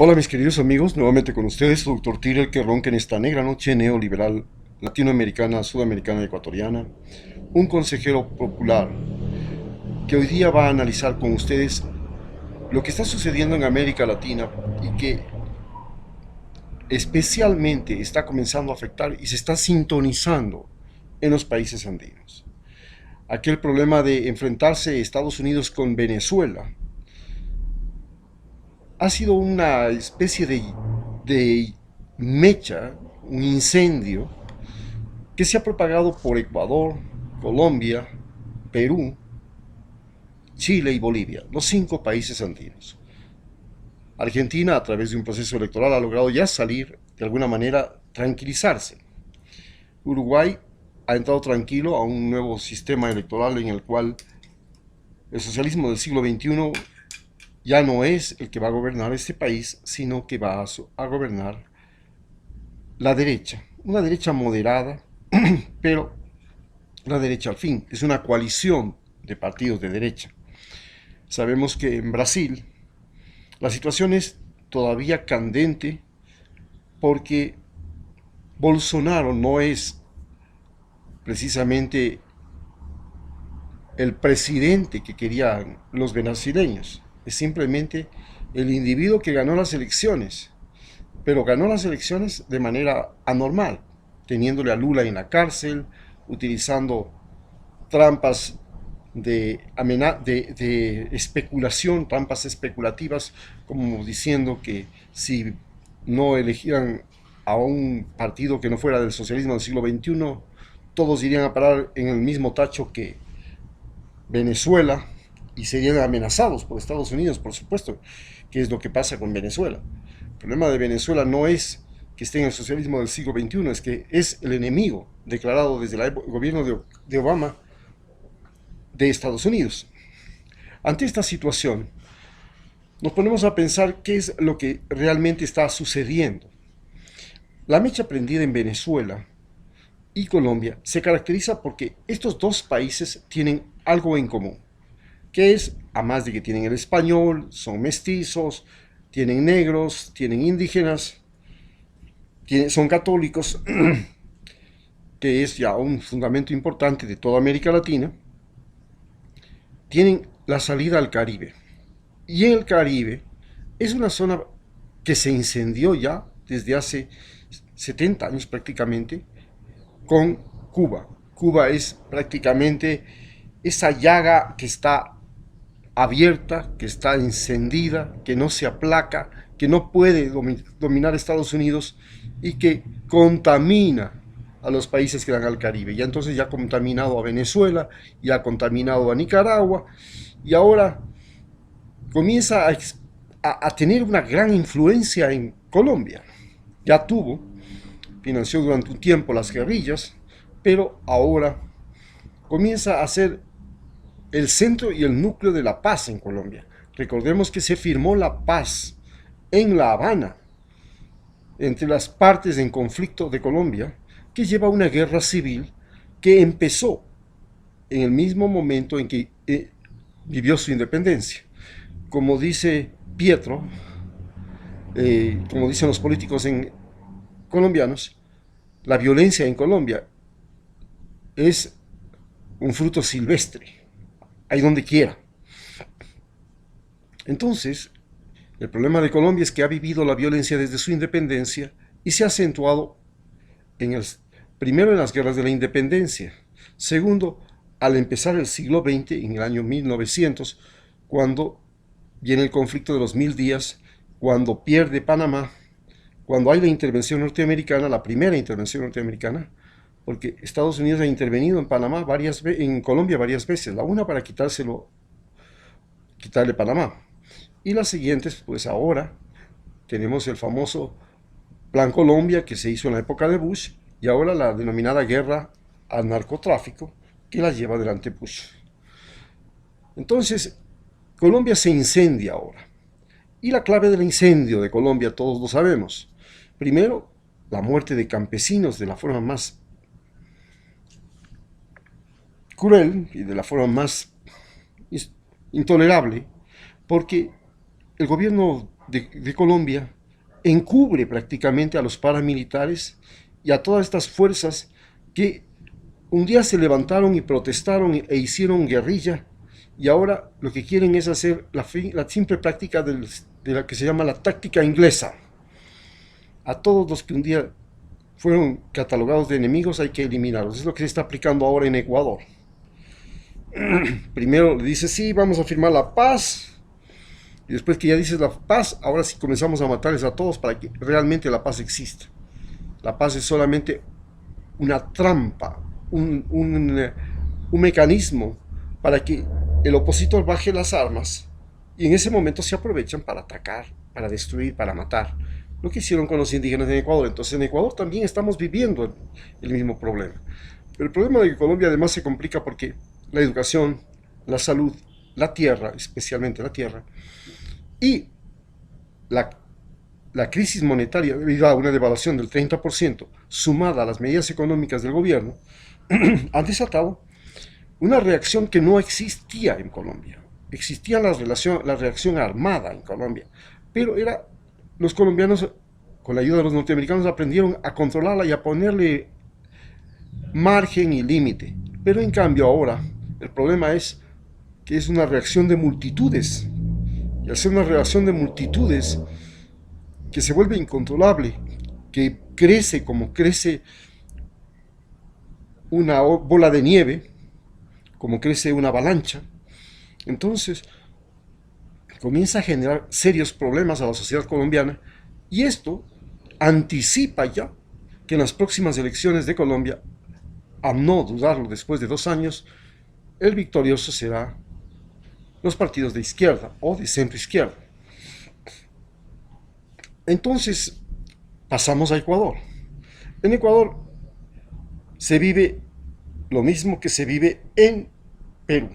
Hola mis queridos amigos, nuevamente con ustedes, su doctor Tyrell, que ronca en esta negra noche neoliberal latinoamericana, sudamericana y ecuatoriana, un consejero popular que hoy día va a analizar con ustedes lo que está sucediendo en América Latina y que especialmente está comenzando a afectar y se está sintonizando en los países andinos. Aquel problema de enfrentarse Estados Unidos con Venezuela ha sido una especie de mecha, un incendio que se ha propagado por Ecuador, Colombia, Perú, Chile y Bolivia, los 5 países andinos. Argentina, a través de un proceso electoral, ha logrado ya salir, de alguna manera, tranquilizarse. Uruguay ha entrado tranquilo a un nuevo sistema electoral en el cual el socialismo del siglo XXI ya no es el que va a gobernar este país, sino que va a gobernar la derecha, una derecha moderada, pero la derecha al fin es una coalición de partidos de derecha. Sabemos que en Brasil la situación es todavía candente porque Bolsonaro no es precisamente el presidente que querían los brasileños, es simplemente el individuo que ganó las elecciones, pero ganó las elecciones de manera anormal, teniéndole a Lula en la cárcel, utilizando trampas de especulación, trampas especulativas, como diciendo que si no elegían a un partido que no fuera del socialismo del siglo XXI, todos irían a parar en el mismo tacho que Venezuela y serían amenazados por Estados Unidos, por supuesto, que es lo que pasa con Venezuela. El problema de Venezuela no es que esté en el socialismo del siglo XXI, es que es el enemigo declarado desde el gobierno de Obama de Estados Unidos. Ante esta situación, nos ponemos a pensar qué es lo que realmente está sucediendo. La mecha prendida en Venezuela y Colombia se caracteriza porque estos dos países tienen algo en común, que es, a más de que tienen el español, son mestizos, tienen negros, tienen indígenas, son católicos, que es ya un fundamento importante de toda América Latina, tienen la salida al Caribe. Y en el Caribe es una zona que se incendió ya desde hace 70 años prácticamente con Cuba. Cuba es prácticamente esa llaga que está abierta, que está encendida, que no se aplaca, que no puede dominar Estados Unidos y que contamina a los países que dan al Caribe. Ya entonces ya ha contaminado a Venezuela, ya ha contaminado a Nicaragua y ahora comienza a tener una gran influencia en Colombia. Ya tuvo, financió durante un tiempo las guerrillas, pero ahora comienza a ser el centro y el núcleo de la paz en Colombia. Recordemos que se firmó la paz en La Habana entre las partes en conflicto de Colombia, que lleva una guerra civil que empezó en el mismo momento en que vivió su independencia. Como dice Pietro, como dicen los políticos colombianos, la violencia en Colombia es un fruto silvestre, hay donde quiera. Entonces, el problema de Colombia es que ha vivido la violencia desde su independencia y se ha acentuado primero en las guerras de la independencia, segundo, al empezar el siglo XX, en el año 1900, cuando viene el conflicto de los 1000 días, cuando pierde Panamá, cuando hay la intervención norteamericana, la primera intervención norteamericana, porque Estados Unidos ha intervenido en Panamá en Colombia varias veces, la una para quitarle Panamá, y las siguientes, pues ahora tenemos el famoso Plan Colombia que se hizo en la época de Bush y ahora la denominada guerra al narcotráfico que la lleva adelante Bush. Entonces, Colombia se incendia ahora. Y la clave del incendio de Colombia todos lo sabemos. Primero, la muerte de campesinos de la forma más cruel y de la forma más intolerable, porque el gobierno de Colombia encubre prácticamente a los paramilitares y a todas estas fuerzas que un día se levantaron y protestaron e hicieron guerrilla, y ahora lo que quieren es hacer la simple práctica de la que se llama la táctica inglesa. A todos los que un día fueron catalogados de enemigos hay que eliminarlos. Es lo que se está aplicando ahora en Ecuador. Primero le dice, sí, vamos a firmar la paz, y después que ya dices la paz, ahora sí comenzamos a matarles a todos para que realmente la paz exista. La paz es solamente una trampa, un mecanismo para que el opositor baje las armas, y en ese momento se aprovechan para atacar, para destruir, para matar. Lo que hicieron con los indígenas en Ecuador. Entonces en Ecuador también estamos viviendo el mismo problema. Pero el problema de Colombia además se complica porque la educación, la salud, la tierra, especialmente la tierra, y la crisis monetaria debido a una devaluación del 30%, sumada a las medidas económicas del gobierno, han desatado una reacción que no existía en Colombia. Existía la reacción armada en Colombia, pero los colombianos, con la ayuda de los norteamericanos, aprendieron a controlarla y a ponerle margen y límite. Pero en cambio ahora, el problema es que es una reacción de multitudes. Y al ser una reacción de multitudes que se vuelve incontrolable, que crece como crece una bola de nieve, como crece una avalancha, entonces comienza a generar serios problemas a la sociedad colombiana, y esto anticipa ya que en las próximas elecciones de Colombia, a no dudarlo después de 2 años, el victorioso será los partidos de izquierda o de centro izquierda. Entonces pasamos a Ecuador. En Ecuador se vive lo mismo que se vive en Perú.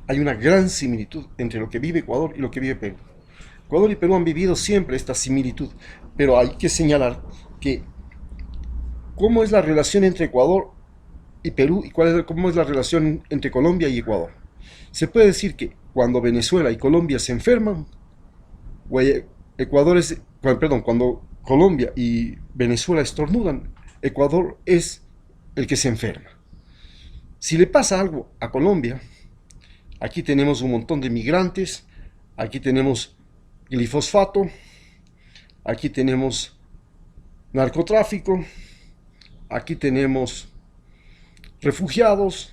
Hay una gran similitud entre lo que vive Ecuador y lo que vive Perú. Ecuador y Perú han vivido siempre esta similitud, pero hay que señalar que cómo es la relación entre Ecuador y Perú y cómo es la relación entre Colombia y Ecuador. Se puede decir que cuando Venezuela y Colombia se enferman, cuando Colombia y Venezuela estornudan, Ecuador es el que se enferma. Si le pasa algo a Colombia, aquí tenemos un montón de migrantes, aquí tenemos glifosfato, aquí tenemos narcotráfico, aquí tenemos refugiados,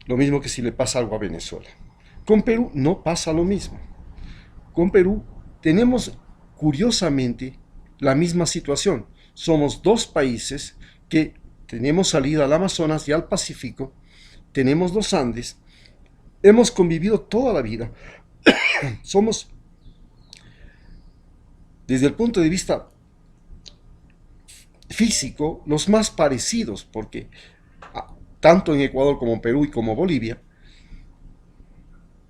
lo mismo que si le pasa algo a Venezuela. Con Perú no pasa lo mismo. Con Perú tenemos, curiosamente, la misma situación. Somos 2 países que tenemos salida al Amazonas y al Pacífico, tenemos los Andes, hemos convivido toda la vida. Somos, desde el punto de vista físico, los más parecidos, porque tanto en Ecuador como en Perú y como Bolivia,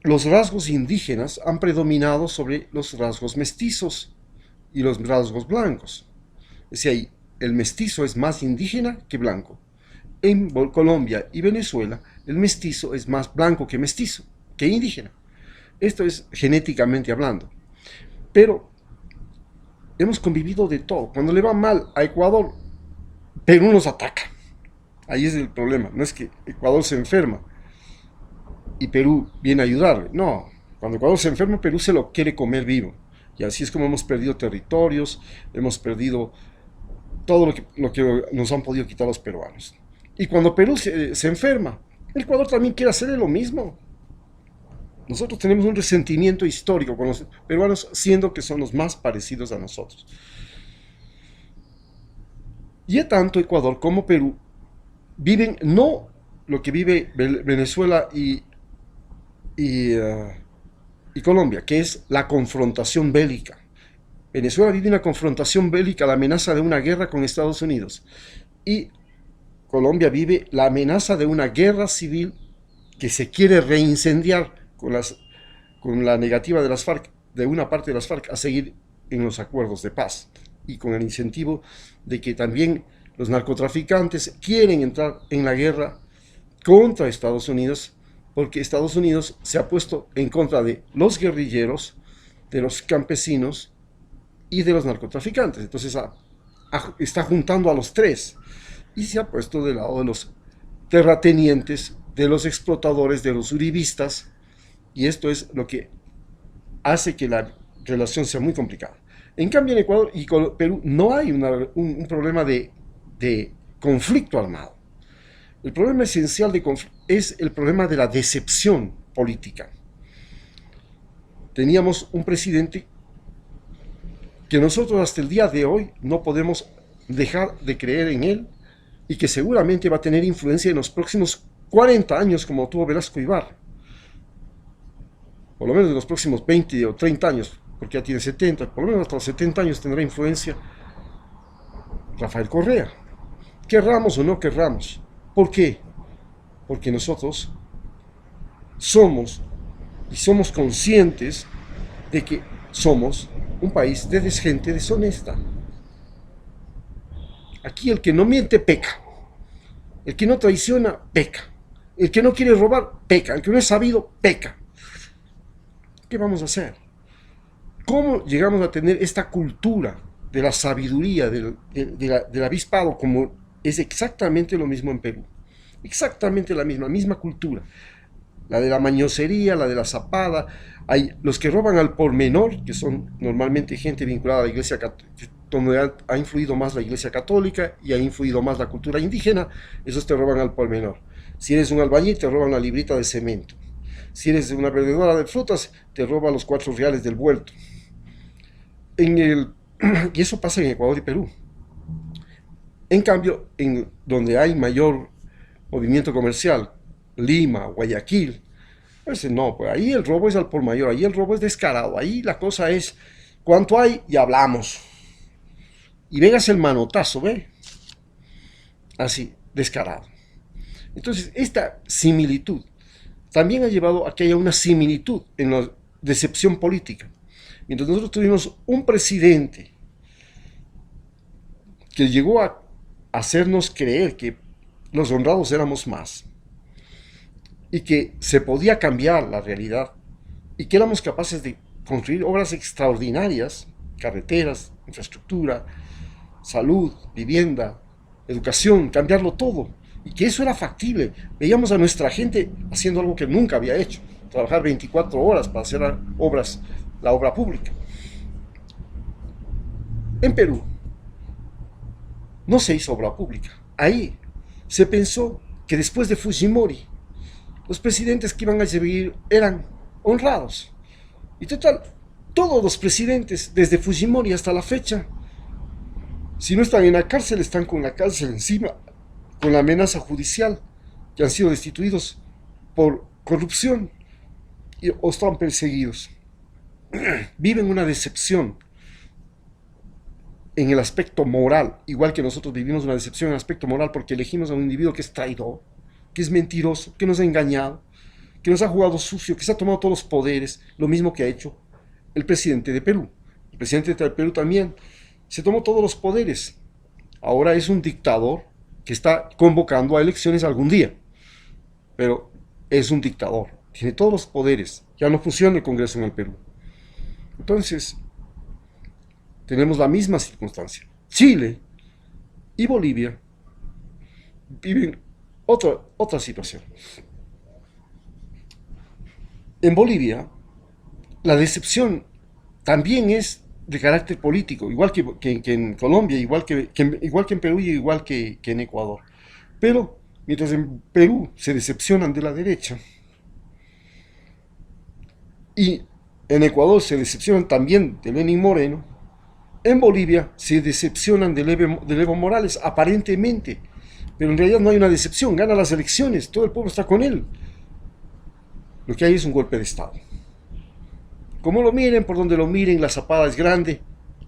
los rasgos indígenas han predominado sobre los rasgos mestizos y los rasgos blancos. Es decir, el mestizo es más indígena que blanco. En Colombia y Venezuela, el mestizo es más blanco que mestizo, que indígena. Esto es genéticamente hablando. Pero hemos convivido de todo. Cuando le va mal a Ecuador, Perú nos ataca. Ahí es el problema. No es que Ecuador se enferma y Perú viene a ayudarle. No, cuando Ecuador se enferma, Perú se lo quiere comer vivo. Y así es como hemos perdido territorios, hemos perdido todo lo que nos han podido quitar los peruanos. Y cuando Perú se enferma, el Ecuador también quiere hacerle lo mismo. Nosotros tenemos un resentimiento histórico con los peruanos, siendo que son los más parecidos a nosotros. Y tanto Ecuador como Perú viven no lo que vive Venezuela y Colombia, que es la confrontación bélica. Venezuela vive una confrontación bélica, la amenaza de una guerra con Estados Unidos. Y Colombia vive la amenaza de una guerra civil que se quiere reincendiar con la negativa de las FARC, de una parte de las FARC, a seguir en los acuerdos de paz. Y con el incentivo de que también los narcotraficantes quieren entrar en la guerra contra Estados Unidos, porque Estados Unidos se ha puesto en contra de los guerrilleros de los campesinos y de los narcotraficantes. Entonces está juntando a los tres y se ha puesto del lado de los terratenientes, de los explotadores, de los uribistas, y esto es lo que hace que la relación sea muy complicada. En cambio, en Ecuador y Perú no hay un problema de conflicto armado. El problema esencial es el problema de la decepción política. Teníamos un presidente que nosotros hasta el día de hoy no podemos dejar de creer en él y que seguramente va a tener influencia en los próximos 40 años como tuvo Velasco Ibarra. Por lo menos en los próximos 20 o 30 años, porque ya tiene 70, por lo menos hasta los 70 años tendrá influencia Rafael Correa. Querramos o no querramos. ¿Por qué? Porque nosotros somos conscientes de que somos un país de gente deshonesta. Aquí el que no miente peca, el que no traiciona peca, el que no quiere robar peca, el que no es sabido peca. ¿Qué vamos a hacer? ¿Cómo llegamos a tener esta cultura de la sabiduría, del avispado, como es exactamente lo mismo en Perú? Exactamente la misma cultura. La de la mañosería, la de la zapada. Hay los que roban al por menor, que son normalmente gente vinculada a la iglesia católica, donde ha influido más la iglesia católica y ha influido más la cultura indígena, esos te roban al por menor. Si eres un albañil, te roban la librita de cemento. Si eres una vendedora de frutas, te roban los 4 reales del vuelto. Y eso pasa en Ecuador y Perú. En cambio, en donde hay mayor movimiento comercial, Lima, Guayaquil, pues no, pues ahí el robo es al por mayor, ahí el robo es descarado, ahí la cosa es cuánto hay y hablamos. Y vengas el manotazo, ¿ve? Así, descarado. Entonces, esta similitud también ha llevado a que haya una similitud en la decepción política. Mientras nosotros tuvimos un presidente que llegó a hacernos creer que los honrados éramos más y que se podía cambiar la realidad y que éramos capaces de construir obras extraordinarias, carreteras, infraestructura, salud, vivienda, educación, cambiarlo todo, y que eso era factible. Veíamos a nuestra gente haciendo algo que nunca había hecho, trabajar 24 horas para hacer la obra pública. En Perú no se hizo obra pública. Ahí se pensó que después de Fujimori los presidentes que iban a seguir eran honrados. Y total, todos los presidentes, desde Fujimori hasta la fecha, si no están en la cárcel, están con la cárcel encima, con la amenaza judicial, que han sido destituidos por corrupción o están perseguidos. Viven una decepción en el aspecto moral, igual que nosotros vivimos una decepción en el aspecto moral porque elegimos a un individuo que es traidor, que es mentiroso, que nos ha engañado, que nos ha jugado sucio, que se ha tomado todos los poderes, lo mismo que ha hecho el presidente de Perú. El presidente de Perú también se tomó todos los poderes. Ahora es un dictador que está convocando a elecciones algún día, pero es un dictador, tiene todos los poderes, ya no funciona el Congreso en el Perú. Entonces, tenemos la misma circunstancia. Chile y Bolivia viven otra situación. En Bolivia, la decepción también es de carácter político, igual que en Colombia, igual que en Perú y igual que en Ecuador. Pero mientras en Perú se decepcionan de la derecha y en Ecuador se decepcionan también de Lenín Moreno, en Bolivia se decepcionan de Evo Morales, aparentemente, pero en realidad no hay una decepción, gana las elecciones, todo el pueblo está con él. Lo que hay es un golpe de Estado. Como lo miren, por donde lo miren, la zapada es grande,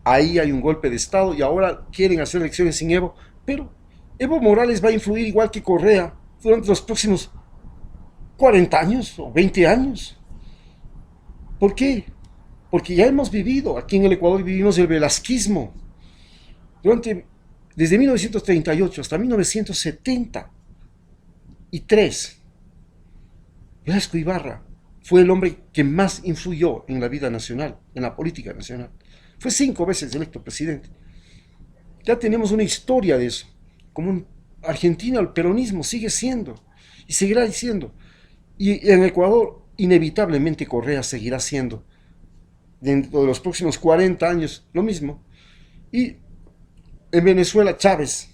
ahí hay un golpe de Estado y ahora quieren hacer elecciones sin Evo, pero Evo Morales va a influir igual que Correa durante los próximos 40 años o 20 años. ¿Por qué? Porque ya hemos vivido, aquí en el Ecuador vivimos el velasquismo. Desde 1938 hasta 1973, Velasco Ibarra fue el hombre que más influyó en la vida nacional, en la política nacional. Fue 5 veces electo presidente. Ya tenemos una historia de eso. Como en Argentina el peronismo sigue siendo y seguirá siendo. Y en Ecuador inevitablemente Correa seguirá siendo. Dentro de los próximos 40 años lo mismo. Y en Venezuela Chávez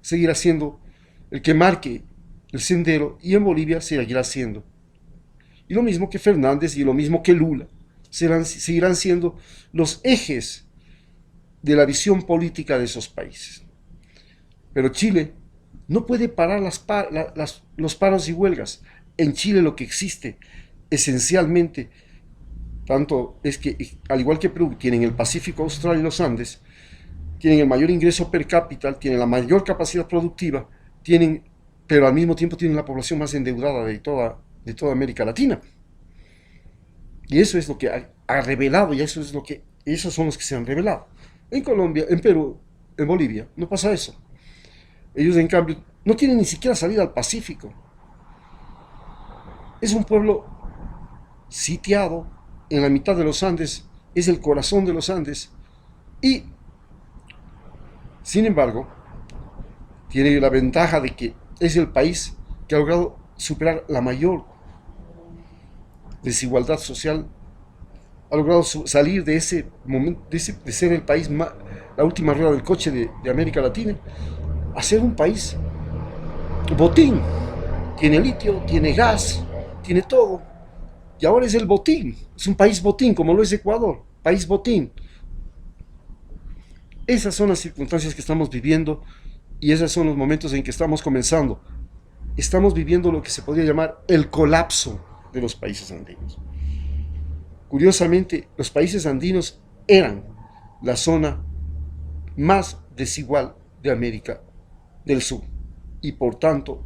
seguirá siendo el que marque el sendero y en Bolivia seguirá siendo. Y lo mismo que Fernández y lo mismo que Lula seguirán siendo los ejes de la visión política de esos países. Pero Chile no puede parar los paros y huelgas. En Chile lo que existe esencialmente, tanto es que, al igual que Perú, tienen el Pacífico Austral y los Andes, tienen el mayor ingreso per cápita, tienen la mayor capacidad productiva, pero al mismo tiempo tienen la población más endeudada de toda América Latina. Y eso es lo que ha revelado, y esos son los que se han revelado. En Colombia, en Perú, en Bolivia, no pasa eso. Ellos, en cambio, no tienen ni siquiera salida al Pacífico. Es un pueblo sitiado en la mitad de los Andes, es el corazón de los Andes, y, sin embargo, tiene la ventaja de que es el país que ha logrado superar la mayor desigualdad social, ha logrado salir de ese momento, de ser el país la última rueda del coche de América Latina, a ser un país botín. Tiene litio, tiene gas, tiene todo. Y ahora es el botín. Es un país botín, como lo es Ecuador. País botín. Esas son las circunstancias que estamos viviendo y esos son los momentos en que estamos comenzando. Estamos viviendo lo que se podría llamar el colapso de los países andinos. Curiosamente, los países andinos eran la zona más desigual de América del Sur y por tanto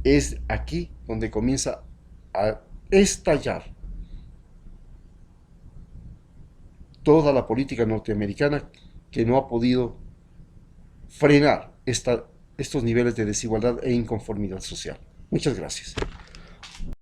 es aquí donde comienza a estallar toda la política norteamericana que no ha podido frenar estos niveles de desigualdad e inconformidad social. Muchas gracias.